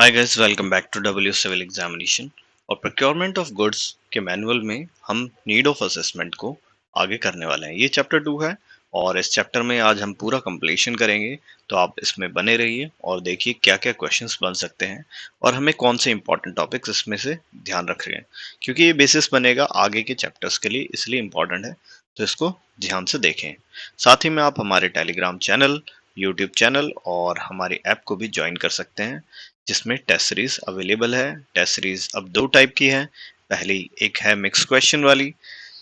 Hi guys, welcome back to W civil examination. और procurement of goods के manual में हम नीड ऑफ असेसमेंट को आगे करने वाले हैं। ये चैप्टर 2 है और इस चैप्टर में आज हम पूरा कंप्लीशन करेंगे। तो आप इसमें बने रहिए और देखिए क्या क्या क्वेश्चंस बन सकते हैं और हमें कौन से इंपॉर्टेंट टॉपिक्स इसमें से ध्यान रख रहे हैं, क्योंकि ये बेसिस बनेगा आगे के चैप्टर्स के लिए, इसलिए इंपॉर्टेंट है। तो इसको ध्यान से देखें। साथ ही में आप हमारे टेलीग्राम चैनल, यूट्यूब चैनल और हमारी ऐप को भी ज्वाइन कर सकते हैं, जिसमें टेस्ट सीरीज अवेलेबल है। टेस्ट सीरीज अब दो टाइप की है। पहली एक है मिक्स क्वेश्चन वाली,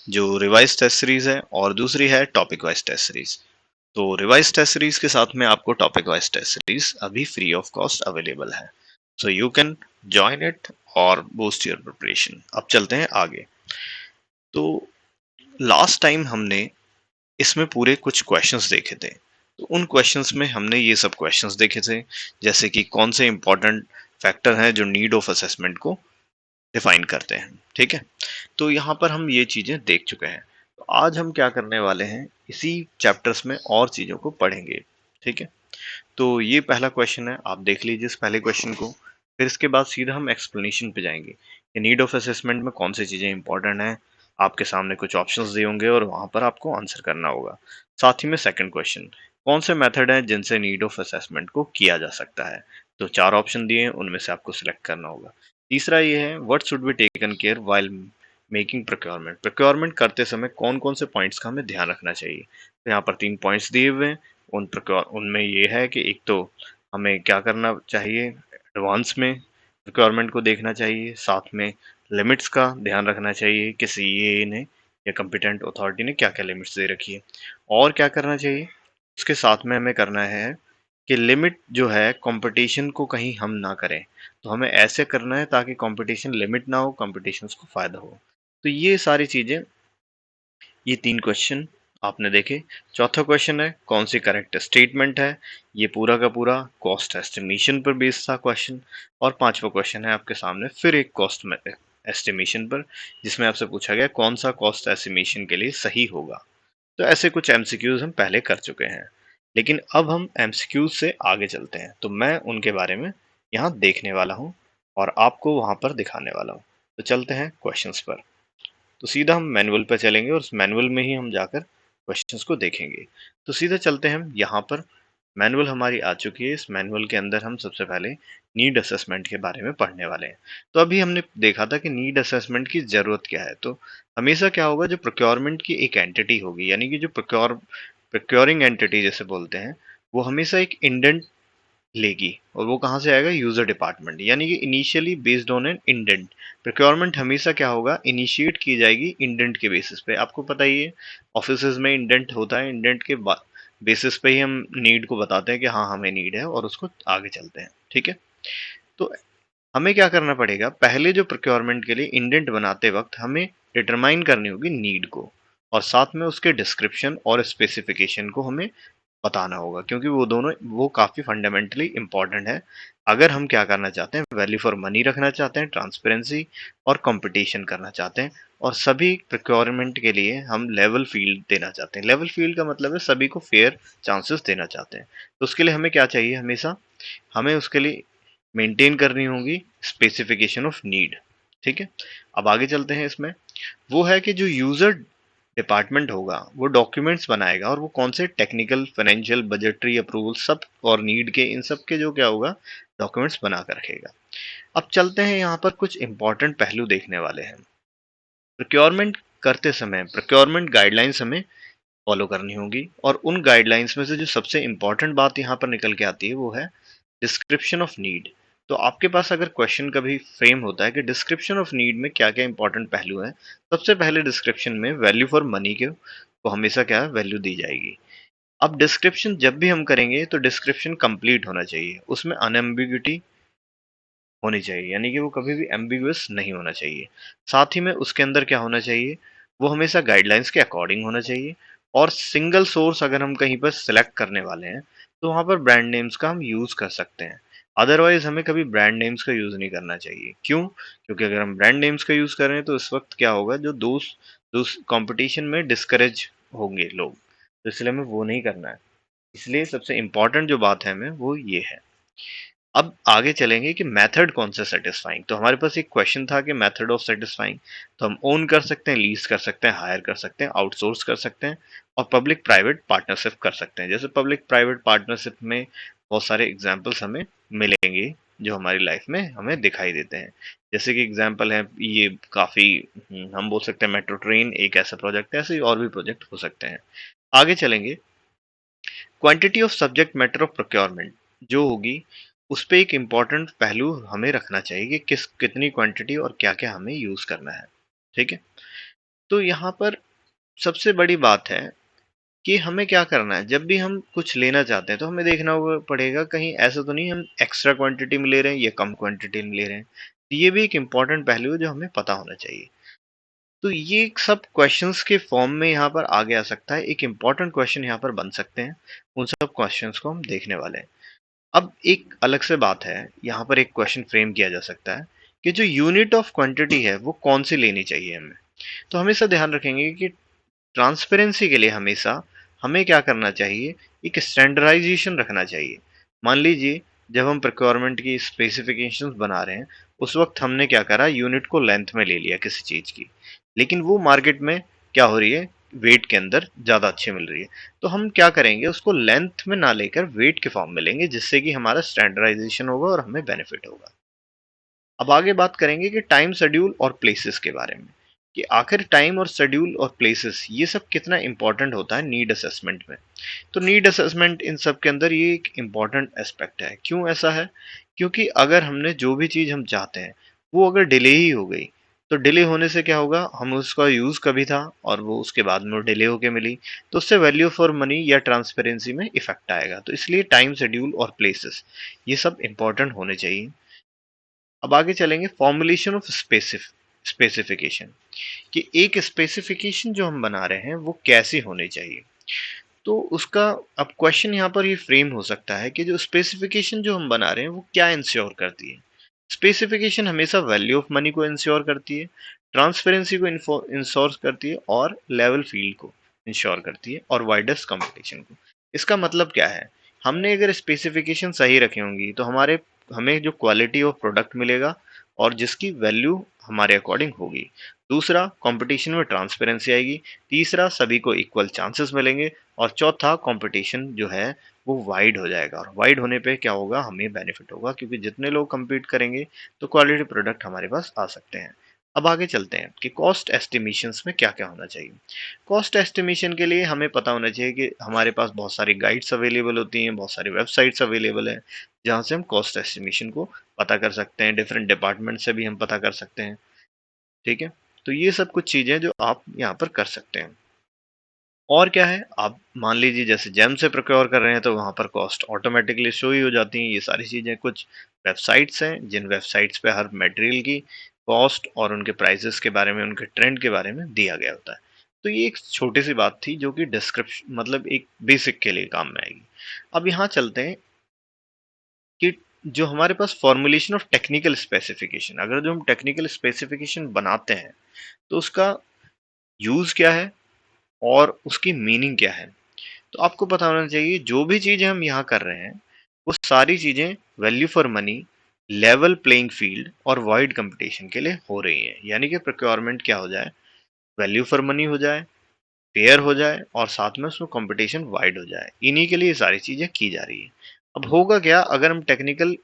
जो रिवाइज टेस्ट सीरीज है, और दूसरी है टॉपिक वाइज टेस्ट सीरीज। तो रिवाइज टेस्ट सीरीज के साथ में आपको टॉपिक वाइज टेस्ट सीरीज अभी फ्री ऑफ कॉस्ट अवेलेबल है, so you can join it और बूस्ट योर प्रिपरेशन। अब चलते हैं आगे। तो लास्ट टाइम हमने इसमें पूरे कुछ क्वेश्चंस देखे थे। तो उन क्वेश्चंस में हमने ये सब क्वेश्चंस देखे थे, जैसे कि कौन से इंपॉर्टेंट फैक्टर हैं जो नीड ऑफ असेसमेंट को डिफाइन करते हैं। ठीक है, तो यहाँ पर हम ये चीजें देख चुके हैं। तो आज हम क्या करने वाले हैं, इसी चैप्टर्स में और चीजों को पढ़ेंगे। ठीक है, तो ये पहला क्वेश्चन है, आप देख लीजिए इस पहले क्वेश्चन को। फिर इसके बाद सीधा हम एक्सप्लेनेशन पे जाएंगे कि नीड ऑफ असेसमेंट में कौन सी चीज़ें इंपॉर्टेंट हैं। आपके सामने कुछ ऑप्शंस दिए होंगे और वहां पर आपको आंसर करना होगा। साथ ही में सेकंड क्वेश्चन, कौन से मेथड हैं जिनसे नीड ऑफ असेसमेंट को किया जा सकता है। तो चार ऑप्शन दिए हैं, उनमें से आपको सिलेक्ट करना होगा। तीसरा ये है, what should be taken care while making procurement. Procurement करते समय कौन कौन से पॉइंट्स का हमें ध्यान रखना चाहिए। तो यहाँ पर तीन पॉइंट्स दिए हुए हैं। उनमें ये है कि एक तो हमें क्या करना चाहिए, एडवांस में रिक्वायरमेंट को देखना चाहिए। साथ में लिमिट्स का ध्यान रखना चाहिए कि सीए ने या कंपिटेंट अथॉरिटी ने क्या क्या लिमिट्स दे रखी है। और क्या करना चाहिए, उसके साथ में हमें करना है कि लिमिट जो है कंपटीशन को कहीं हम ना करें। तो हमें ऐसे करना है ताकि कंपटीशन लिमिट ना हो, कंपटीशन को फायदा हो। तो ये सारी चीजें, ये तीन क्वेश्चन आपने देखे। चौथा क्वेश्चन है कौन सी करेक्ट स्टेटमेंट है। ये पूरा का पूरा कॉस्ट एस्टिमेशन पर बेस्ड था क्वेश्चन। और पांचवा क्वेश्चन है आपके सामने फिर एक कॉस्ट एस्टिमेशन पर, जिसमें आपसे पूछा गया कौन सा कॉस्ट एस्टिमेशन के लिए सही होगा। तो ऐसे कुछ एमसीक्यूज हम पहले कर चुके हैं, लेकिन अब हम एमसीक्यूज से आगे चलते हैं। तो मैं उनके बारे में यहाँ देखने वाला हूँ और आपको वहां पर दिखाने वाला हूँ। तो चलते हैं क्वेश्चंस पर। तो सीधा हम मैनुअल पर चलेंगे और उस मैनुअल में ही हम जाकर क्वेश्चंस को देखेंगे। तो सीधा चलते हैं हम यहाँ पर। मैनुअल हमारी आ चुकी है। इस मैनुअल के अंदर हम सबसे पहले नीड असेसमेंट के बारे में पढ़ने वाले हैं। तो अभी हमने देखा था कि नीड असेसमेंट की जरूरत क्या है। तो हमेशा क्या होगा, जो प्रोक्योरमेंट की एक एंटिटी होगी, यानी कि जो प्रोक्योरिंग एंटिटी जैसे बोलते हैं, वो हमेशा एक इंडेंट लेगी। और वो कहाँ से आएगा, यूजर डिपार्टमेंट, यानी कि initially based on an indent. Procurement हमेशा क्या होगा, इनिशिएट की जाएगी इंडेंट के बेसिस पे। आपको पता ही है, ऑफिस में इंडेंट होता है, इंडेंट के बेसिस पे ही हम नीड को बताते हैं कि हाँ हमें नीड है, और उसको आगे चलते हैं। ठीक है, तो हमें क्या करना पड़ेगा, पहले जो प्रोक्योरमेंट के लिए इंडेंट बनाते वक्त हमें डिटरमाइन करनी होगी नीड को, और साथ में उसके डिस्क्रिप्शन और स्पेसिफिकेशन को हमें बताना होगा, क्योंकि वो दोनों वो काफ़ी फंडामेंटली इंपॉर्टेंट है। अगर हम क्या करना चाहते हैं, वैल्यू फॉर मनी रखना चाहते हैं, ट्रांसपेरेंसी और कंपटीशन करना चाहते हैं, और सभी प्रोक्योरमेंट के लिए हम लेवल फील्ड देना चाहते हैं। लेवल फील्ड का मतलब है सभी को फेयर चांसेस देना चाहते हैं। तो उसके लिए हमें क्या चाहिए, हमेशा हमें उसके लिए मेंटेन करनी होगी स्पेसिफिकेशन ऑफ नीड। ठीक है, अब आगे चलते हैं। इसमें वो है कि जो यूजर डिपार्टमेंट होगा वो डॉक्यूमेंट्स बनाएगा, और वो कौन से टेक्निकल, फाइनेंशियल, बजटरी अप्रूवल सब और नीड के, इन सब के जो क्या होगा, डॉक्यूमेंट्स बना कर रखेगा। अब चलते हैं, यहाँ पर कुछ इंपॉर्टेंट पहलू देखने वाले हैं। प्रोक्योरमेंट करते समय प्रोक्योरमेंट गाइडलाइंस हमें फॉलो करनी होगी, और उन गाइडलाइंस में से जो सबसे इंपॉर्टेंट बात यहाँ पर निकल के आती है वो है डिस्क्रिप्शन ऑफ नीड। तो आपके पास अगर क्वेश्चन कभी फ्रेम होता है कि डिस्क्रिप्शन ऑफ नीड में क्या क्या इंपॉर्टेंट पहलू हैं, सबसे पहले डिस्क्रिप्शन में वैल्यू फॉर मनी के को हमेशा क्या है, वैल्यू दी जाएगी। अब डिस्क्रिप्शन जब भी हम करेंगे तो डिस्क्रिप्शन कंप्लीट होना चाहिए, उसमें अनएम्बिग्यूटी होनी चाहिए, यानी कि वो कभी भी एम्बिगुअस नहीं होना चाहिए। साथ ही में उसके अंदर क्या होना चाहिए, वो हमेशा गाइडलाइंस के अकॉर्डिंग होना चाहिए। और सिंगल सोर्स अगर हम कहीं पर सिलेक्ट करने वाले हैं, तो वहाँ पर ब्रांड नेम्स का हम यूज़ कर सकते हैं। अदरवाइज हमें कभी ब्रांड नेम्स का यूज़ नहीं करना चाहिए। क्यों, क्योंकि अगर हम ब्रांड नेम्स का यूज़ करें तो इस वक्त क्या होगा, जो दोस्त कंपटीशन में डिस्करेज होंगे लोग, तो इसलिए हमें वो नहीं करना है। इसलिए सबसे इम्पोर्टेंट जो बात है हमें वो ये है। अब आगे चलेंगे कि मेथड कौन सा सेटिस्फाइंग। तो हमारे पास एक क्वेश्चन था कि मेथड ऑफ सेटिस्फाइंग, तो हम ओन कर सकते हैं, लीज कर सकते हैं, हायर कर सकते हैं, आउटसोर्स कर सकते हैं और पब्लिक प्राइवेट पार्टनरशिप कर सकते हैं। जैसे पब्लिक प्राइवेट पार्टनरशिप में बहुत सारे एग्जाम्पल्स हमें मिलेंगे जो हमारी लाइफ में हमें दिखाई देते हैं। जैसे कि एग्जाम्पल है ये काफी हम बोल सकते हैं मेट्रो ट्रेन एक ऐसा प्रोजेक्ट है, ऐसे ही और भी प्रोजेक्ट हो सकते हैं। आगे चलेंगे, quantity of subject matter of procurement जो होगी उस पे एक इम्पॉर्टेंट पहलू हमें रखना चाहिए कि कितनी क्वांटिटी और क्या क्या हमें यूज करना है। ठीक है, तो यहाँ पर सबसे बड़ी बात है कि हमें क्या करना है। जब भी हम कुछ लेना चाहते हैं तो हमें देखना पड़ेगा कहीं ऐसा तो नहीं हम एक्स्ट्रा क्वांटिटी में ले रहे हैं या कम क्वांटिटी में ले रहे हैं। तो ये भी एक इम्पॉर्टेंट पहलू है जो हमें पता होना चाहिए। तो ये सब क्वेश्चंस के फॉर्म में यहाँ पर आगे आ सकता है, एक इम्पॉर्टेंट क्वेश्चन यहाँ पर बन सकते हैं। उन सब क्वेश्चंस को हम देखने वाले हैं। अब एक अलग से बात है, यहाँ पर एक क्वेश्चन फ्रेम किया जा सकता है कि जो यूनिट ऑफ क्वांटिटी है वो कौन सी लेनी चाहिए हमें। तो हमेशा ध्यान रखेंगे कि ट्रांसपेरेंसी के लिए हमेशा हमें क्या करना चाहिए, एक स्टैंडर्डाइजेशन रखना चाहिए। मान लीजिए जब हम प्रिक्वायरमेंट की स्पेसिफिकेशंस बना रहे हैं उस वक्त हमने क्या करा, यूनिट को लेंथ में ले लिया किसी चीज की, लेकिन वो मार्केट में क्या हो रही है, वेट के अंदर ज्यादा अच्छी मिल रही है। तो हम क्या करेंगे, उसको लेंथ में ना लेकर वेट के फॉर्म में लेंगे जिससे कि हमारा स्टैंडर्डाइजेशन होगा और हमें बेनिफिट होगा। अब आगे बात करेंगे कि टाइम शेड्यूल और प्लेसेस के बारे में, कि आखिर टाइम और शेड्यूल और प्लेसेस ये सब कितना इंपॉर्टेंट होता है नीड असेसमेंट में। तो नीड असेसमेंट इन सब के अंदर ये एक इम्पॉर्टेंट एस्पेक्ट है। क्यों ऐसा है, क्योंकि अगर हमने जो भी चीज़ हम चाहते हैं वो अगर डिले ही हो गई तो डिले होने से क्या होगा, हम उसका यूज़ कभी था और वो उसके बाद में डिले होके मिली, तो उससे वैल्यू फॉर मनी या ट्रांसपेरेंसी में इफेक्ट आएगा। तो इसलिए टाइम शेड्यूल और प्लेसेस ये सब इंपॉर्टेंट होने चाहिए। अब आगे चलेंगे, फॉर्मुलेशन ऑफ स्पेसिफिकेशन, कि एक स्पेसिफिकेशन जो हम बना रहे हैं वो कैसी होनी चाहिए। तो उसका अब क्वेश्चन यहाँ पर ये फ्रेम हो सकता है कि जो स्पेसिफिकेशन जो हम बना रहे हैं वो क्या इंश्योर करती है। स्पेसिफिकेशन हमेशा वैल्यू ऑफ मनी को इंश्योर करती है, ट्रांसपेरेंसी को इंश्योर करती है और लेवल फील्ड को इंश्योर करती है और वाइडेस्ट कंपटीशन को। इसका मतलब क्या है, हमने अगर स्पेसिफिकेशन सही रखी होंगी तो हमें जो क्वालिटी ऑफ प्रोडक्ट मिलेगा और जिसकी वैल्यू हमारे अकॉर्डिंग होगी। दूसरा, कंपटीशन में ट्रांसपेरेंसी आएगी। तीसरा, सभी को इक्वल चांसेस मिलेंगे। और चौथा, कंपटीशन जो है वो वाइड हो जाएगा और वाइड होने पे क्या होगा, हमें बेनिफिट होगा क्योंकि जितने लोग compete करेंगे तो क्वालिटी प्रोडक्ट हमारे पास आ सकते हैं। अब आगे चलते हैं कि कॉस्ट एस्टिमेशंस में क्या क्या होना चाहिए। कॉस्ट एस्टिमेशन के लिए हमें पता होना चाहिए कि हमारे पास बहुत सारी गाइड्स अवेलेबल होती हैं, बहुत सारी वेबसाइट्स अवेलेबल हैं जहाँ से हम कॉस्ट एस्टिमेशन को पता कर सकते हैं, डिफरेंट डिपार्टमेंट से भी हम पता कर सकते हैं। ठीक है, तो ये सब कुछ चीजें जो आप यहाँ पर कर सकते हैं। और क्या है, आप मान लीजिए जैसे जेम से प्रोक्योर कर रहे हैं तो वहाँ पर कॉस्ट ऑटोमेटिकली शो ही हो जाती हैं। ये सारी चीज़ें कुछ वेबसाइट्स हैं जिन वेबसाइट्स पे हर मटेरियल की कॉस्ट और उनके प्राइसेस के बारे में, उनके ट्रेंड के बारे में दिया गया होता है। तो ये एक छोटी सी बात थी जो कि डिस्क्रिप्शन मतलब एक बेसिक के लिए काम में आएगी। अब यहाँ चलते हैं कि जो हमारे पास फॉर्मुलेशन ऑफ टेक्निकल स्पेसिफिकेशन, अगर जो हम टेक्निकल स्पेसिफिकेशन बनाते हैं तो उसका यूज़ क्या है और उसकी मीनिंग क्या है। तो आपको पता होना चाहिए जो भी चीजें हम यहाँ कर रहे हैं वो सारी चीजें value for money, level playing field और वाइड कंपटीशन के लिए हो रही हैं। यानी कि प्रोक्योरमेंट क्या हो जाए, वैल्यू फॉर मनी हो जाए, फेयर हो जाए और साथ में उसमें कंपटीशन वाइड हो जाए। इन्हीं के लिए ये सारी चीजें की जा रही है। अब होगा क्या, अगर हम टेक्निकल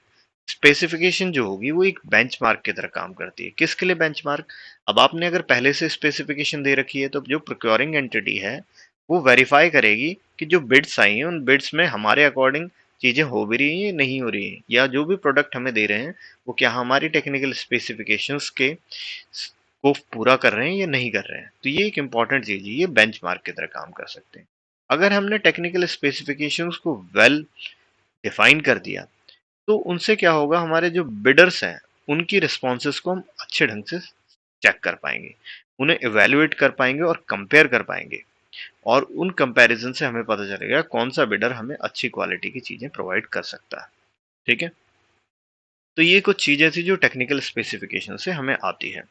स्पेसिफिकेशन जो होगी वो एक बेंचमार्क की तरह काम करती है। किसके लिए बेंचमार्क, अब आपने अगर पहले से स्पेसिफिकेशन दे रखी है तो जो प्रोक्योरिंग एंटिटी है वो वेरीफाई करेगी कि जो बिड्स आई हैं उन बिड्स में हमारे अकॉर्डिंग चीजें हो भी रही हैं या नहीं हो रही हैं, या जो भी प्रोडक्ट हमें दे रहे हैं वो क्या हमारी टेक्निकल स्पेसिफिकेशंस के को पूरा कर रहे हैं या नहीं कर रहे हैं। तो ये एक इंपॉर्टेंट चीज है, ये बेंचमार्क की तरह काम कर सकते हैं। अगर हमने टेक्निकल स्पेसिफिकेशंस को वेल डिफाइन कर दिया तो उनसे क्या होगा, हमारे जो बिडर्स हैं उनकी रिस्पॉन्सेज को हम अच्छे ढंग से चेक कर पाएंगे, उन्हें इवेल्युएट कर पाएंगे और कंपेयर कर पाएंगे। और उन कंपैरिजन से हमें पता चलेगा कौन सा बिडर हमें अच्छी क्वालिटी की चीजें प्रोवाइड कर सकता है। ठीक है, तो ये कुछ चीजें थी जो टेक्निकल स्पेसिफिकेशन से हमें आती है।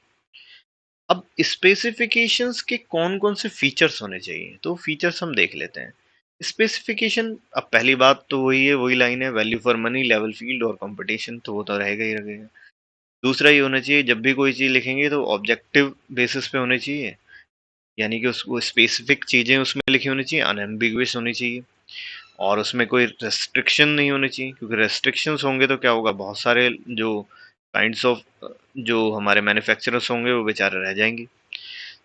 अब स्पेसिफिकेशंस के कौन कौन से फीचर्स होने चाहिए, तो फीचर्स हम देख लेते हैं। स्पेसिफिकेशन, अब पहली बात तो वही है, वही लाइन है, value for money, level field और कंपटीशन, तो वो तो रहेगा ही रहेगा। दूसरा ये होना चाहिए, जब भी कोई चीज़ लिखेंगे तो ऑब्जेक्टिव बेसिस पे होनी चाहिए, यानी कि उसको स्पेसिफिक चीज़ें उसमें लिखी होनी चाहिए, अनएम्बिगुअस होनी चाहिए और उसमें कोई रेस्ट्रिक्शन नहीं होनी चाहिए, क्योंकि रेस्ट्रिक्शंस होंगे तो क्या होगा, बहुत सारे जो काइंड्स ऑफ जो हमारे मैन्युफैक्चरर्स होंगे वो बेचारे रह जाएंगे।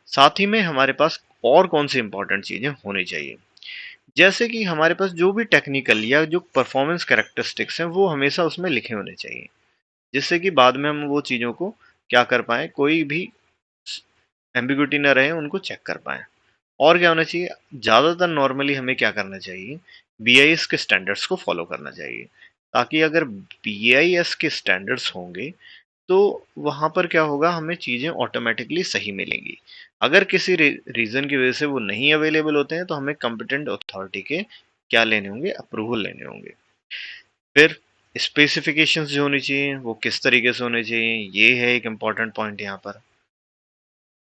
साथ ही में हमारे पास और कौन सी इंपॉर्टेंट चीज़ें होनी चाहिए, जैसे कि हमारे पास जो भी टेक्निकल या जो परफॉर्मेंस कैरेक्टरिस्टिक्स हैं वो हमेशा उसमें लिखे होने चाहिए, जिससे कि बाद में हम वो चीज़ों को क्या कर पाएँ, कोई भी एम्बिग्युइटी ना रहे, उनको चेक कर पाएँ। और क्या होना चाहिए, ज़्यादातर नॉर्मली हमें क्या करना चाहिए, बीआईएस के स्टैंडर्ड्स को फॉलो करना चाहिए, ताकि अगर बीआईएस के स्टैंडर्ड्स होंगे तो वहाँ पर क्या होगा, हमें चीज़ें ऑटोमेटिकली सही मिलेंगी। अगर किसी रीज़न की वजह से वो नहीं अवेलेबल होते हैं तो हमें कॉम्पिटेंट अथॉरिटी के क्या लेने होंगे, अप्रूवल लेने होंगे। फिर स्पेसिफिकेशंस जो होनी चाहिए वो किस तरीके से होने चाहिए, ये है एक इम्पॉर्टेंट पॉइंट यहाँ पर।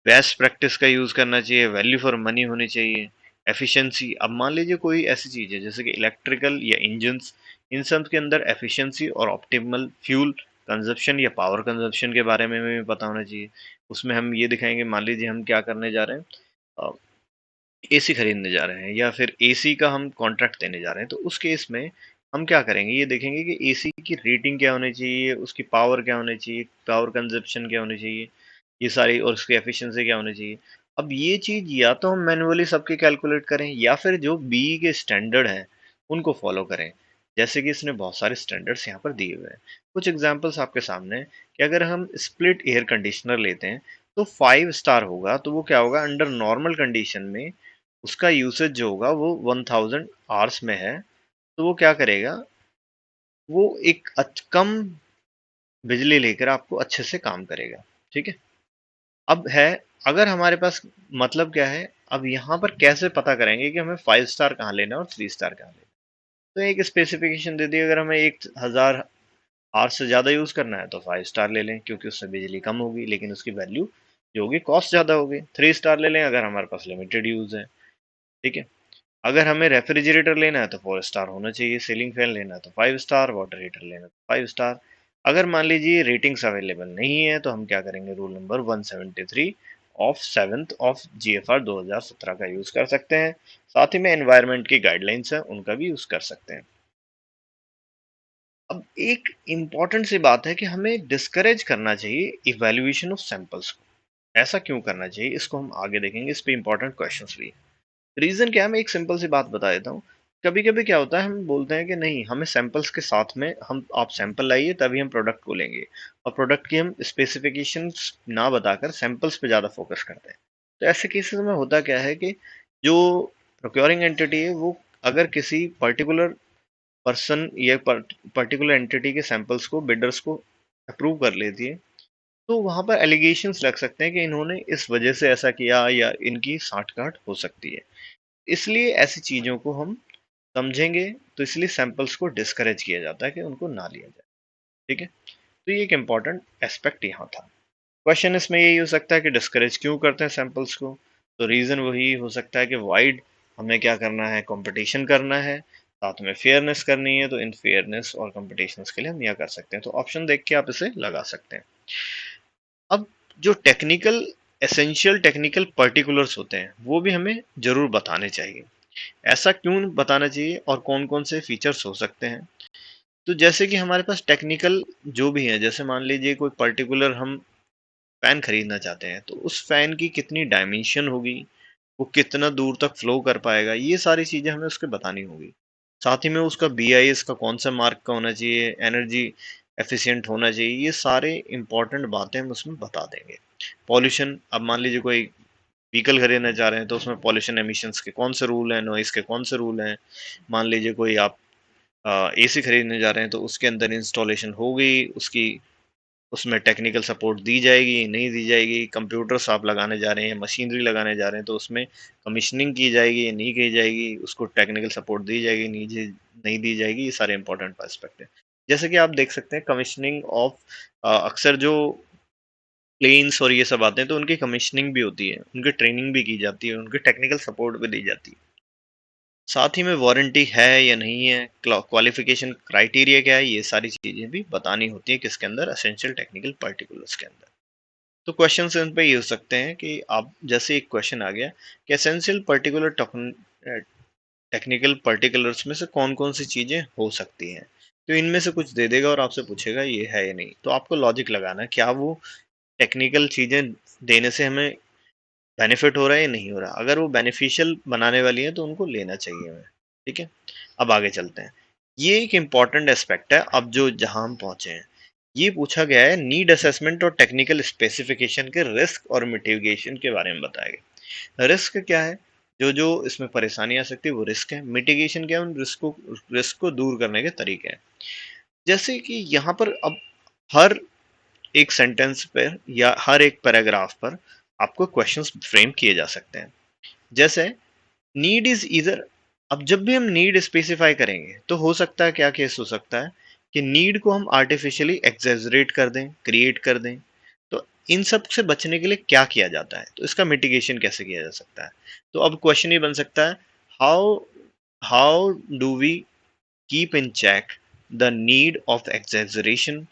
बेस्ट प्रैक्टिस का यूज़ करना चाहिए, वैल्यू फॉर मनी होनी चाहिए, एफिशिएंसी। अब मान लीजिए कोई ऐसी चीज़ है जैसे कि इलेक्ट्रिकल या इंजन्स, इन सब के अंदर एफिशिएंसी और ऑप्टिमल फ्यूल कंजप्शन या पावर कंजप्शन के बारे में हमें पता होना चाहिए। उसमें हम ये दिखाएंगे, मान लीजिए हम क्या करने जा रहे हैं, एसी खरीदने जा रहे हैं या फिर एसी का हम कॉन्ट्रैक्ट देने जा रहे हैं, तो उस केस में हम क्या करेंगे, ये देखेंगे कि एसी की रेटिंग क्या होनी चाहिए, उसकी पावर क्या होनी चाहिए, पावर कंजप्शन क्या होनी चाहिए, ये सारी, और उसकी एफिशिएंसी क्या होनी चाहिए। अब ये चीज़ या तो हम मैन्युअली सबके कैलकुलेट करें या फिर जो बीई के स्टैंडर्ड हैं उनको फॉलो करें। जैसे कि इसने बहुत सारे स्टैंडर्ड्स यहाँ पर दिए हुए हैं। कुछ एग्जांपल्स आपके सामने हैं कि अगर हम स्प्लिट एयर कंडीशनर लेते हैं तो 5 स्टार होगा, तो वो क्या होगा, अंडर नॉर्मल कंडीशन में उसका यूसेज जो होगा वो 1000 आवर्स में है, तो वो क्या करेगा, वो एक कम बिजली लेकर आपको अच्छे से काम करेगा। ठीक है। अब है, अगर हमारे पास, मतलब क्या है, अब यहाँ पर कैसे पता करेंगे कि हमें 5 स्टार कहाँ लेना है और 3 स्टार कहाँ लेना है। तो एक स्पेसिफिकेशन दे दी, अगर हमें 1000 आवर्स से ज़्यादा यूज़ करना है तो 5 स्टार ले लें, क्योंकि उससे बिजली कम होगी लेकिन उसकी वैल्यू जो होगी, कॉस्ट ज़्यादा होगी। 3 स्टार ले लें अगर हमारे पास लिमिटेड यूज़ है। ठीक है। अगर हमें रेफ्रिजरेटर लेना है तो 4 स्टार होना चाहिए, सीलिंग फैन लेना है तो 5 स्टार, वाटर हीटर लेना है तो 5 स्टार। अगर मान लीजिए रेटिंग्स अवेलेबल नहीं है तो हम क्या करेंगे, rule number 173 of 7th of GFR 2017 का यूज़ कर सकते हैं। साथ ही में एनवायरनमेंट की गाइडलाइंस हैं उनका भी यूज़ कर सकते हैं। अब एक इम्पॉर्टेंट सी बात है कि हमें डिस्करेज करना चाहिए इवैल्यूएशन ऑफ सैंपल्स को। ऐसा क्यों करना चाहिए, इसको हम आगे देखेंगे, इस पे इम्पोर्टेंट क्वेश्चंस भी हैं। रीज़न क्या है, मैं एक सिंपल सी बात बता देता हूँ। कभी-कभी क्या होता है, हम बोलते हैं कि नहीं, हमें सैंपल्स के साथ में हम, आप सैंपल लाइए तभी हम प्रोडक्ट को लेंगे, और प्रोडक्ट की हम स्पेसिफिकेशंस ना बताकर सैंपल्स पे ज़्यादा फोकस करते हैं। तो ऐसे केसेस में होता क्या है कि जो प्रोक्योरिंग एंटिटी है वो अगर किसी पर्टिकुलर पर्सन या पर्टिकुलर एंटिटी के सैंपल्स को, बिडर्स को अप्रूव कर लेती है, तो वहाँ पर एलिगेशंस लग सकते हैं कि इन्होंने इस वजह से ऐसा किया या इनकी साठ-गांठ हो सकती है। इसलिए ऐसी चीज़ों को हम समझेंगे, तो इसलिए सैंपल्स को डिस्करेज किया जाता है कि उनको ना लिया जाए। ठीक है। तो ये एक इम्पॉर्टेंट एस्पेक्ट यहाँ था। क्वेश्चन इसमें यही हो सकता है कि डिस्करेज क्यों करते हैं सैंपल्स को, तो रीज़न वही हो सकता है कि वाइड, हमें क्या करना है, कंपटीशन करना है, साथ में फेयरनेस करनी है, तो इन फेयरनेस और कंपटीशंस के लिए हम यह कर सकते हैं। तो ऑप्शन देख के आप इसे लगा सकते हैं। अब जो टेक्निकल, एसेंशियल टेक्निकल पर्टिकुलर्स होते हैं वो भी हमें ज़रूर बताने चाहिए। ऐसा क्यों बताना चाहिए और कौन-कौन से फीचर्स हो सकते हैं? तो जैसे कि हमारे पास टेक्निकल जो भी है, जैसे मान लीजिए कोई पर्टिकुलर हम फ़ैन खरीदना चाहते हैं, तो उस फ़ैन की कितनी डायमेंशन होगी, वो कितना दूर तक फ्लो कर पाएगा, ये सारी चीज़ें हमें उसके बतानी होगी। साथ ही में उसका बीआईएस का कौन सा मार्क का होना चाहिए, एनर्जी एफिशिएंट होना चाहिए, ये सारे इंपॉर्टेंट बातें हम उसमें बता देंगे। पॉल्यूशन, अब मान लीजिए कोई व्हीकल खरीदना चाह रहे हैं तो उसमें पॉल्यूशन एमिशंस के कौन से रूल हैं, नॉइस के कौन से रूल हैं। मान लीजिए कोई आप एसी खरीदने जा रहे हैं तो उसके अंदर इंस्टॉलेशन होगी, उसकी उसमें टेक्निकल सपोर्ट दी जाएगी, नहीं दी जाएगी, कंप्यूटर्स आप लगाने जा रहे हैं, मशीनरी लगाने जा रहे हैं तो उसमें कमीशनिंग की जाएगी, नहीं की जाएगी, उसको टेक्निकल सपोर्ट दी जाएगी, नहीं दी जाएगी, ये सारे इंपॉर्टेंट एस्पेक्ट हैं। जैसे कि आप देख सकते हैं कमीशनिंग ऑफ, अक्सर जो प्लेन्स और ये सब आते हैं तो उनकी कमीशनिंग भी होती है, उनकी ट्रेनिंग भी की जाती है, उनकी टेक्निकल सपोर्ट भी दी जाती है। साथ ही में वारंटी है या नहीं है, क्वालिफिकेशन क्राइटेरिया क्या है, ये सारी चीजें भी बतानी होती है किसके अंदर, एसेंशियल टेक्निकल पर्टिकुलर्स के अंदर। तो क्वेश्चन इन पे ये हो सकते हैं कि आप जैसे एक क्वेश्चन आ गया कि एसेंशियल पर्टिकुलर टेक्निकल पर्टिकुलर्स में से कौन कौन सी चीजें हो सकती हैं। तो इनमें से कुछ दे देगा और आपसे पूछेगा ये है या नहीं, तो आपको लॉजिक लगाना है क्या वो टेक्निकल चीजें देने से हमें बेनिफिट हो रहा है या नहीं हो रहा। अगर वो बेनिफिशियल बनाने वाली है तो उनको लेना चाहिए हमें। ठीक है, अब आगे चलते हैं। ये एक इम्पॉर्टेंट एस्पेक्ट है। अब जो जहां हम पहुंचे हैं, ये पूछा गया है नीड असेसमेंट और टेक्निकल स्पेसिफिकेशन के रिस्क और मिटिगेशन के बारे में बताया गया। रिस्क क्या है, जो जो इसमें परेशानी आ सकती है वो रिस्क है। मिटिगेशन क्या है, उन रिस्क को दूर करने के तरीके हैं। जैसे कि यहाँ पर अब हर एक सेंटेंस पर या हर एक पैराग्राफ पर आपको क्वेश्चंस फ्रेम किए जा सकते हैं। जैसे नीड इज ईदर, अब जब भी हम नीड स्पेसिफाई करेंगे तो हो सकता है क्या केस हो सकता है कि नीड को हम आर्टिफिशियली एक्सेजरेट कर दें, क्रिएट कर दें। तो इन सब से बचने के लिए क्या किया जाता है, तो इसका मिटिगेशन कैसे किया जा सकता है। तो अब क्वेश्चन ये बन सकता है, how how do we keep in check the need of exaggeration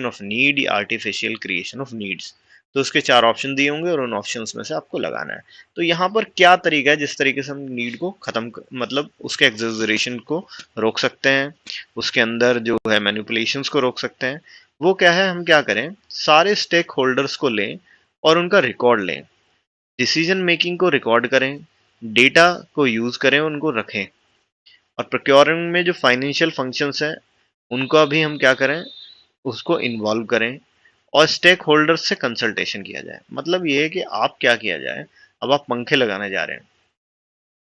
of need या artificial creation of needs। तो उसके चार ऑप्शन दिए होंगे और उन ऑप्शंस में से आपको लगाना है। तो यहाँ पर क्या तरीका है जिस तरीके से हम नीड को मतलब उसके एग्जेजरेशन को रोक सकते हैं, उसके अंदर जो है मैनिपुलेशंस को रोक सकते हैं। वो क्या है, हम क्या करें, सारे स्टेक होल्डर्स को लें और उनका रिकॉर्ड लें, डिसीजन मेकिंग को रिकॉर्ड करें, डेटा को यूज करें, उनको रखें। और प्रोक्योरिंग में जो फाइनेंशियल फंक्शंस हैं उनको भी हम क्या करें, उसको इन्वॉल्व करें और स्टेक होल्डर्स से कंसल्टेशन किया जाए। मतलब ये है कि आप क्या किया जाए, अब आप पंखे लगाने जा रहे हैं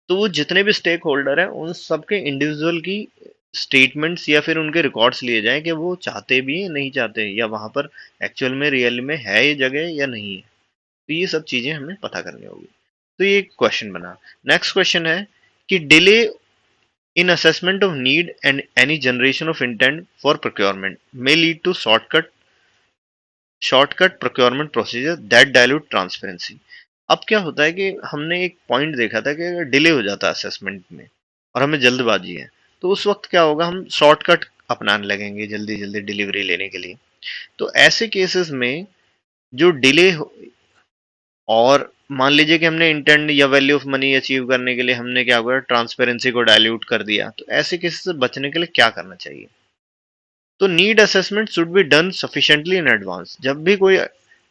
तो वो जितने भी स्टेक होल्डर हैं उन सबके इंडिविजुअल की स्टेटमेंट्स या फिर उनके रिकॉर्ड्स लिए जाएं कि वो चाहते भी हैं नहीं चाहते, या वहां पर एक्चुअल में रियल में है ये जगह या नहीं है। तो ये सब चीजें हमें पता करनी होगी। तो ये क्वेश्चन बना। नेक्स्ट क्वेश्चन है कि delay in assessment of need and any generation of intent for procurement may lead to shortcut procurement procedure that dilute transparency। अब क्या होता है कि हमने एक पॉइंट देखा था कि अगर डिले हो जाता है असेसमेंट में और हमें जल्दबाजी है, तो उस वक्त क्या होगा, हम शॉर्टकट अपनाने लगेंगे जल्दी जल्दी डिलीवरी लेने के लिए। तो ऐसे केसेस में जो डिले, और मान लीजिए कि हमने इंटेंट या वैल्यू ऑफ मनी अचीव करने के लिए हमने क्या हुआ, ट्रांसपेरेंसी को डाइल्यूट कर दिया, तो ऐसे केसेस से बचने के लिए क्या करना चाहिए। तो need assessment should be done sufficiently in advance. जब भी कोई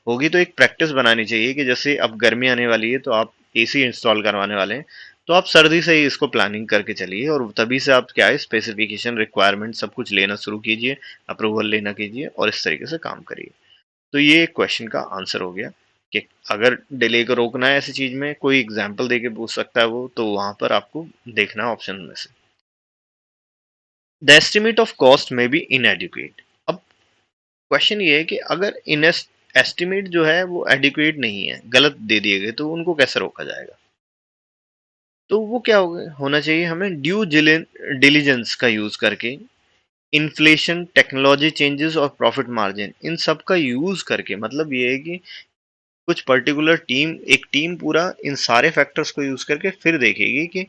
होगी तो एक प्रैक्टिस बनानी चाहिए कि जैसे अब गर्मी आने वाली है तो आप एसी इंस्टॉल करवाने वाले हैं, तो आप सर्दी से ही इसको प्लानिंग करके चलिए और तभी से आप क्या है, स्पेसिफिकेशन रिक्वायरमेंट सब कुछ लेना शुरू कीजिए, अप्रूवल लेना कीजिए और इस तरीके से काम करिए। तो ये क्वेश्चन का आंसर हो गया कि अगर डिले को रोकना है ऐसी चीज में, कोई एग्जाम्पल देके पूछ सकता है वो, तो वहां पर आपको देखना ऑप्शन में से। द एस्टिमेट ऑफ कॉस्ट में बी इनएडिक्वेट। अब क्वेश्चन ये है कि अगर इन एस्टिमेट जो है वो एडिक्वेट नहीं है, गलत दे दिए गए, तो उनको कैसे रोका जाएगा। तो वो क्या होना चाहिए, हमें ड्यू डिलीजेंस का यूज करके, इन्फ्लेशन, टेक्नोलॉजी चेंजेस और प्रॉफिट मार्जिन, इन सब का यूज करके, मतलब ये है कि कुछ पर्टिकुलर टीम, एक टीम पूरा इन सारे फैक्टर्स को यूज करके फिर देखेगी कि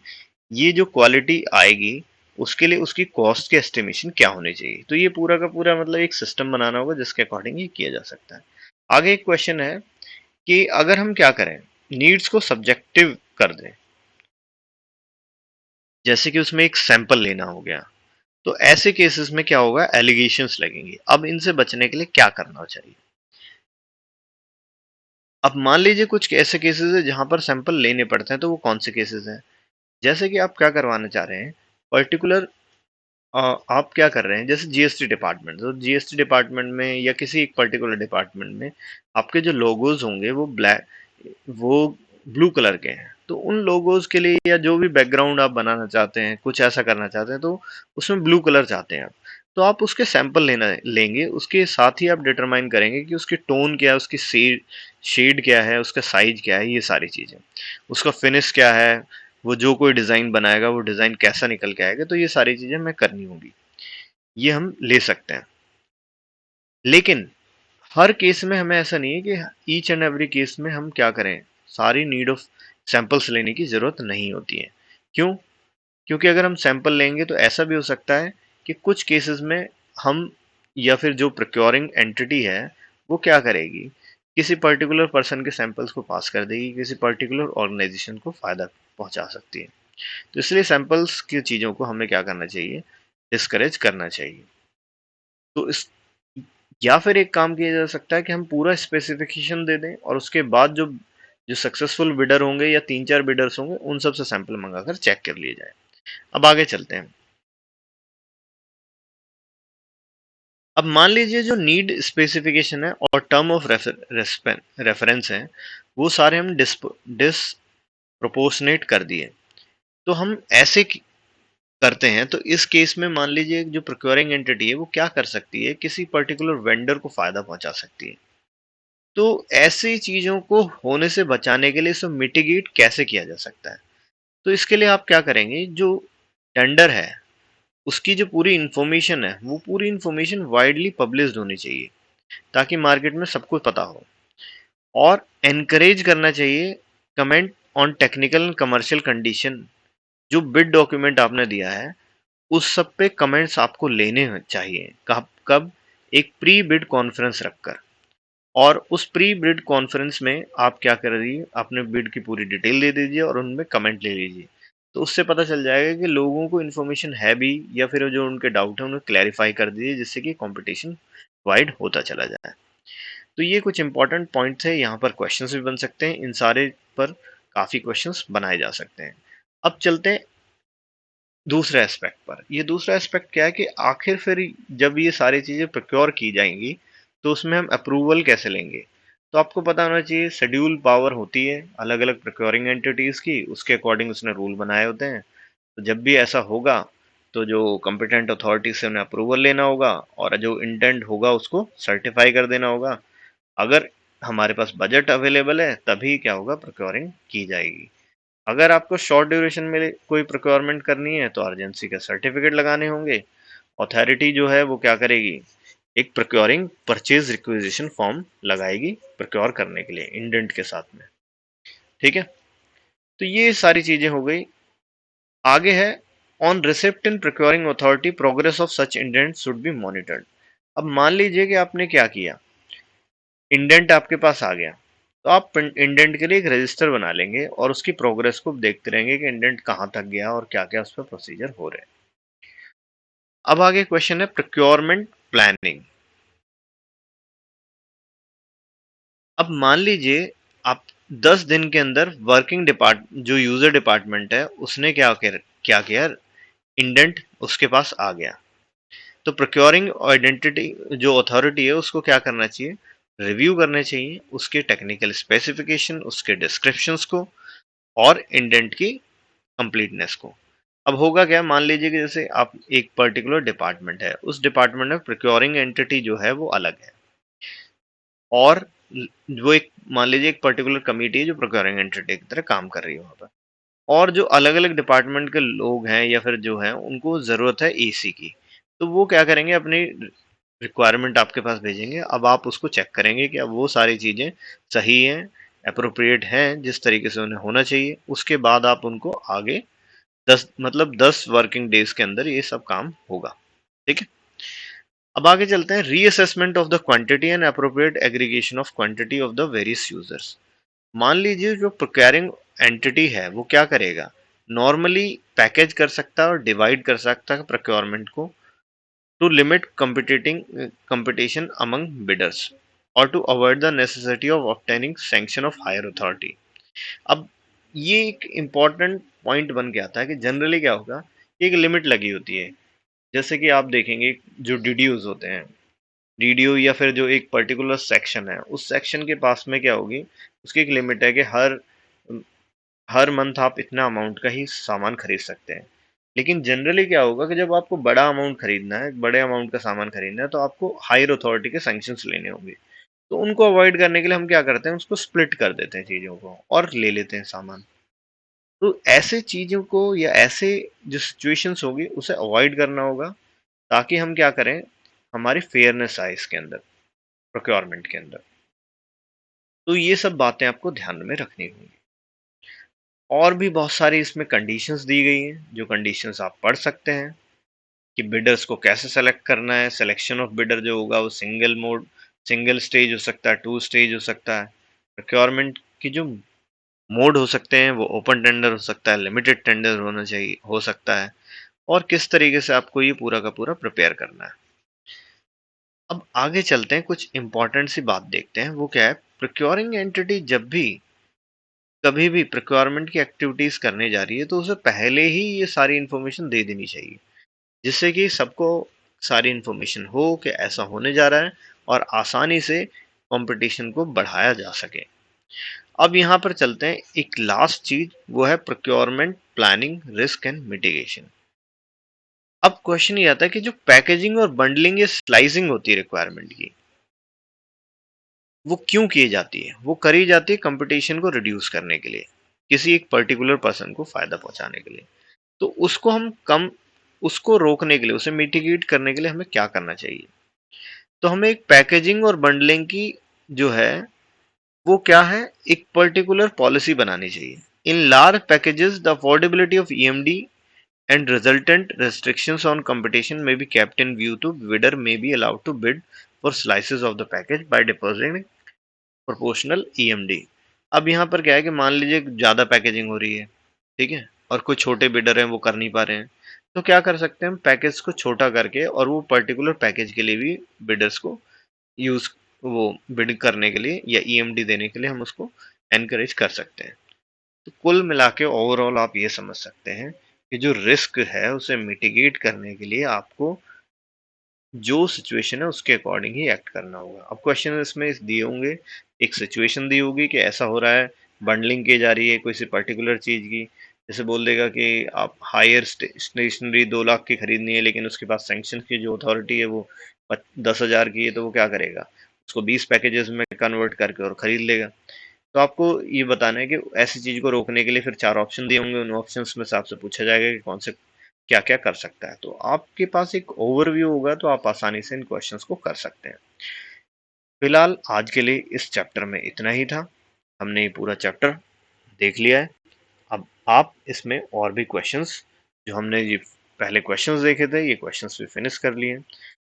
ये जो क्वालिटी आएगी उसके लिए उसकी कॉस्ट के एस्टिमेशन क्या होने चाहिए। तो ये पूरा का पूरा मतलब एक सिस्टम बनाना होगा जिसके अकॉर्डिंग ये किया जा सकता है। आगे एक क्वेश्चन है कि अगर हम क्या करें, नीड्स को सब्जेक्टिव कर दें, जैसे कि उसमें एक सैंपल लेना हो गया, तो ऐसे केसेस में क्या होगा, एलिगेशंस लगेंगे। अब इनसे बचने के लिए क्या करना चाहिए। अब मान लीजिए कुछ ऐसे केसेस है जहां पर सैंपल लेने पड़ते हैं, तो वो कौन से केसेस हैं। जैसे कि आप क्या करवाना चाह रहे हैं, पर्टिकुलर आप क्या कर रहे हैं, जैसे जीएसटी डिपार्टमेंट, तो जीएसटी डिपार्टमेंट में या किसी एक पर्टिकुलर डिपार्टमेंट में आपके जो लोगोज होंगे वो वो ब्लू कलर के हैं। तो उन लोगोज के लिए या जो भी बैकग्राउंड आप बनाना चाहते हैं, कुछ ऐसा करना चाहते हैं, तो उसमें ब्लू कलर चाहते हैं आप, तो आप उसके सैंपल लेना लेंगे, उसके साथ ही आप डिटरमाइन करेंगे कि उसकी टोन क्या है, उसकी शेड क्या है, उसका साइज क्या है, ये सारी चीजें, उसका फिनिश क्या है, वो जो कोई डिजाइन बनाएगा वो डिजाइन कैसा निकल के आएगा, तो ये सारी चीजें हमें करनी होगी। ये हम ले सकते हैं, लेकिन हर केस में हमें ऐसा नहीं है कि ईच एंड एवरी केस में हम क्या करें, सारी नीड ऑफ सैंपल्स लेने की जरूरत नहीं होती है। क्यों? क्योंकि अगर हम सैंपल लेंगे तो ऐसा भी हो सकता है कि कुछ केसेस में हम या फिर जो प्रोक्योरिंग एंटिटी है वो क्या करेगी, किसी पर्टिकुलर पर्सन के सैंपल्स को पास कर देगी, किसी पर्टिकुलर ऑर्गेनाइजेशन को फायदा पहुंचा सकती है। तो इसलिए सैंपल्स की चीज़ों को हमें क्या करना चाहिए, डिस्करेज करना चाहिए। तो इस या फिर एक काम किया जा सकता है कि हम पूरा स्पेसिफिकेशन दे दें और उसके बाद जो जो सक्सेसफुल बिडर होंगे या 3-4 बिडर्स होंगे उन सब से सैंपल मंगाकर चेक कर लिए जाए। अब आगे चलते हैं। अब मान लीजिए जो नीड स्पेसिफिकेशन है और टर्म ऑफ रेफरेंस है वो सारे हम डिसप्रोपोर्शनेट कर दिए। तो हम ऐसे करते हैं तो इस केस में मान लीजिए जो प्रोक्योरिंग एंटिटी है वो क्या कर सकती है, किसी पर्टिकुलर वेंडर को फायदा पहुंचा सकती है। तो ऐसी चीजों को होने से बचाने के लिए इसे मिटिगेट कैसे किया जा सकता है? तो इसके लिए आप क्या करेंगे, जो टेंडर है उसकी जो पूरी इंफॉर्मेशन है वो पूरी इंफॉर्मेशन वाइडली पब्लिश्ड होनी चाहिए ताकि मार्केट में सबको पता हो। और एनकरेज करना चाहिए comment on technical and commercial condition. जो बिड डॉक्यूमेंट आपने दिया है उस सब पे कमेंट्स आपको लेने चाहिए। कब कब? एक प्री बिड कॉन्फ्रेंस रखकर। और उस प्री बिड कॉन्फ्रेंस में आप क्या कर रही अपने बिड की पूरी डिटेल दे दीजिए और उनमें कमेंट ले लीजिए। तो उससे पता चल जाएगा कि लोगों को इन्फॉर्मेशन है भी या फिर जो उनके डाउट है उन्हें क्लैरिफाई कर दीजिए जिससे कि कंपटीशन वाइड होता चला जाए। तो ये कुछ इंपॉर्टेंट पॉइंट्स है, यहाँ पर क्वेश्चंस भी बन सकते हैं, इन सारे पर काफ़ी क्वेश्चंस बनाए जा सकते हैं। अब चलते हैं दूसरे एस्पेक्ट पर। ये दूसरा एस्पेक्ट क्या है कि आखिर फिर जब ये सारी चीज़ें प्रोक्योर की जाएंगी तो उसमें हम अप्रूवल कैसे लेंगे? तो आपको पता होना चाहिए शेड्यूल पावर होती है अलग अलग प्रोक्योरिंग एंटिटीज़ की, उसके अकॉर्डिंग उसने रूल बनाए होते हैं। तो जब भी ऐसा होगा तो जो कॉम्पिटेंट अथॉरिटी से उन्हें अप्रूवल लेना होगा और जो इंटेंट होगा उसको सर्टिफाई कर देना होगा। अगर हमारे पास बजट अवेलेबल है तभी क्या होगा, प्रोक्योरिंग की जाएगी। अगर आपको शॉर्ट ड्यूरेशन में कोई प्रोक्योरमेंट करनी है तो अर्जेंसी के सर्टिफिकेट लगाने होंगे। अथॉरिटी जो है वो क्या करेगी, एक प्रोक्योरिंग परचेज रिक्विजिशन फॉर्म लगाएगी प्रोक्योर करने के लिए इंडेंट के साथ में। ठीक है, तो ये सारी चीजें हो गई। आगे है on receipt in procuring authority progress of such indent should be monitored. अब मान लीजिए कि आपने क्या किया, इंडेंट आपके पास आ गया तो आप इंडेंट के लिए एक रजिस्टर बना लेंगे और उसकी प्रोग्रेस को देखते रहेंगे कि इंडेंट कहाँ तक गया और क्या क्या उस पर प्रोसीजर हो रहे हैं। अब आगे क्वेश्चन है प्रोक्योरमेंट प्लानिंग। अब मान लीजिए आप 10 दिन के अंदर वर्किंग डिपार्ट जो यूजर डिपार्टमेंट है उसने क्या किया, इंडेंट उसके पास आ गया। तो प्रोक्योरिंग आइडेंटिटी जो अथॉरिटी है उसको क्या करना चाहिए, रिव्यू करने चाहिए उसके टेक्निकल स्पेसिफिकेशन, उसके डिस्क्रिप्शंस को और इंडेंट की कंप्लीटनेस को। अब होगा क्या, मान लीजिए कि जैसे आप एक पर्टिकुलर डिपार्टमेंट है, उस डिपार्टमेंट में प्रोक्योरिंग एंटिटी जो है वो अलग है और वो एक मान लीजिए एक पर्टिकुलर कमिटी है जो प्रोक्योरिंग एंटिटी की तरह काम कर रही है वहां पर। और जो अलग अलग डिपार्टमेंट के लोग हैं या फिर जो है उनको जरूरत है एसी की। तो वो क्या करेंगे, अपनी रिक्वायरमेंट आपके पास भेजेंगे। अब आप उसको चेक करेंगे कि अब वो सारी चीजें सही हैं, अप्रोप्रिएट हैं जिस तरीके से उन्हें होना चाहिए। उसके बाद आप उनको आगे 10 वर्किंग डेज के अंदर ये सब काम होगा। ठीक है, अब आगे चलते हैं reassessment of the quantity and appropriate aggregation of quantity of the various users. मान लीजिए जो प्रोक्योरिंग एंटिटी है वो क्या करेगा, नॉर्मली पैकेज कर सकता है और डिवाइड कर सकता है प्रोक्योरमेंट को to limit competition among bidders or to avoid the necessity of obtaining sanction of higher authority। अब ये एक इम्पॉर्टेंट पॉइंट बन के आता है कि जनरली क्या होगा, एक लिमिट लगी होती है। जैसे कि आप देखेंगे जो डीडीओज होते हैं, डीडीओ या फिर जो एक पर्टिकुलर सेक्शन है उस सेक्शन के पास में क्या होगी, उसकी एक लिमिट है कि हर हर मंथ आप इतना अमाउंट का ही सामान खरीद सकते हैं। लेकिन जनरली क्या होगा कि जब आपको बड़ा अमाउंट खरीदना है, बड़े अमाउंट का सामान खरीदना है तो आपको हायर अथॉरिटी के सैंक्शंस लेने होंगे। तो उनको अवॉइड करने के लिए हम क्या करते हैं, उसको स्प्लिट कर देते हैं चीज़ों को और ले लेते हैं सामान। तो ऐसे चीज़ों को या ऐसे जो सिचुएशंस होगी उसे अवॉइड करना होगा ताकि हम क्या करें, हमारी फेयरनेस आए इसके अंदर, प्रोक्योरमेंट के अंदर। तो ये सब बातें आपको ध्यान में रखनी होंगी। और भी बहुत सारी इसमें कंडीशंस दी गई हैं, जो कंडीशंस आप पढ़ सकते हैं कि बिडर्स को कैसे सेलेक्ट करना है। सिलेक्शन ऑफ बिडर जो होगा वो सिंगल स्टेज हो सकता है, टू स्टेज हो सकता है। प्रोक्योरमेंट की जो मोड हो सकते हैं वो ओपन टेंडर हो सकता है, लिमिटेड टेंडर होना चाहिए हो सकता है, और किस तरीके से आपको ये पूरा का पूरा प्रिपेयर करना है। अब आगे चलते हैं, कुछ इंपॉर्टेंट सी बात देखते हैं। वो क्या है, प्रोक्योरिंग एंटिटी जब भी कभी भी प्रोक्योरमेंट की एक्टिविटीज करने जा रही है तो उसे पहले ही ये सारी इंफॉर्मेशन दे देनी चाहिए, जिससे कि सबको सारी इंफॉर्मेशन हो कि ऐसा होने जा रहा है और आसानी से कंपटीशन को बढ़ाया जा सके। अब यहाँ पर चलते हैं, एक लास्ट चीज वो है procurement planning, risk and mitigation. अब क्वेश्चन ये आता है कि जो पैकेजिंग और बंडलिंग या स्लाइसिंग होती है रिक्वायरमेंट की, वो क्यों की जाती है? वो करी जाती है कंपटीशन को रिड्यूस करने के लिए, किसी एक पर्टिकुलर पर्सन को फायदा पहुंचाने के लिए। तो उसको रोकने के लिए, उसे मिटिगेट करने के लिए हमें क्या करना चाहिए? तो हमें एक पैकेजिंग और बंडलिंग की जो है वो क्या है, एक पर्टिकुलर पॉलिसी बनानी चाहिए। In large packages the affordability of EMD and resultant restrictions on competition may be kept in view to bidder may be allowed to bid for slices of the package by depositing proportional EMD। अब यहाँ पर क्या है कि मान लीजिए ज़्यादा packaging हो रही है, ठीक है, और कुछ छोटे बिडर हैं वो कर नहीं पा रहे हैं, तो क्या कर सकते हैं हम, पैकेज को छोटा करके और वो पर्टिकुलर पैकेज के लिए भी बिडर्स को यूज वो बिड करने के लिए या ईएमडी देने के लिए हम उसको एनकरेज कर सकते हैं। तो कुल मिला के ओवरऑल आप ये समझ सकते हैं कि जो रिस्क है उसे मिटिगेट करने के लिए आपको जो सिचुएशन है उसके अकॉर्डिंग ही एक्ट करना होगा। अब क्वेश्चन इसमें दिए होंगे, एक सिचुएशन दी होगी कि ऐसा हो रहा है, बंडलिंग की जा रही है कोई सी पर्टिकुलर चीज की, जैसे बोल देगा कि आप हायर स्टेशनरी 2 लाख की खरीदनी है लेकिन उसके पास सैंक्शन की जो अथॉरिटी है वो 10,000 की है, तो वो क्या करेगा, उसको 20 पैकेजेस में कन्वर्ट करके और खरीद लेगा। तो आपको ये बताना है कि ऐसी चीज को रोकने के लिए फिर 4 ऑप्शन दिए होंगे, उन ऑप्शंस में से आपसे पूछा जाएगा कि कौन से क्या क्या कर सकता है। तो आपके पास एक ओवरव्यू होगा तो आप आसानी से इन क्वेश्चंस को कर सकते हैं। फिलहाल आज के लिए इस चैप्टर में इतना ही था, हमने ये पूरा चैप्टर देख लिया है। अब आप इसमें और भी क्वेश्चंस, जो हमने ये पहले क्वेश्चंस देखे थे, ये क्वेश्चंस भी फिनिश कर लिए हैं।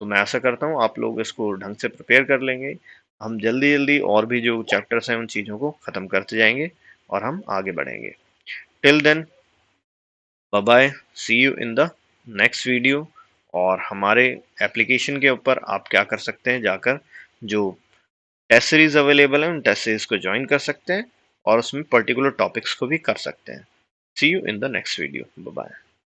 तो मैं आशा करता हूँ आप लोग इसको ढंग से प्रिपेयर कर लेंगे। हम जल्दी जल्दी और भी जो चैप्टर्स हैं उन चीज़ों को ख़त्म करते जाएंगे और हम आगे बढ़ेंगे। Till then, bye bye, see you in the next video. और हमारे एप्लीकेशन के ऊपर आप क्या कर सकते हैं, जाकर जो टेस्ट सीरीज अवेलेबल है उन टेस्ट सीरीज को ज्वाइन कर सकते हैं और उसमें पर्टिकुलर टॉपिक्स को भी कर सकते हैं। See you in the next video, bye bye.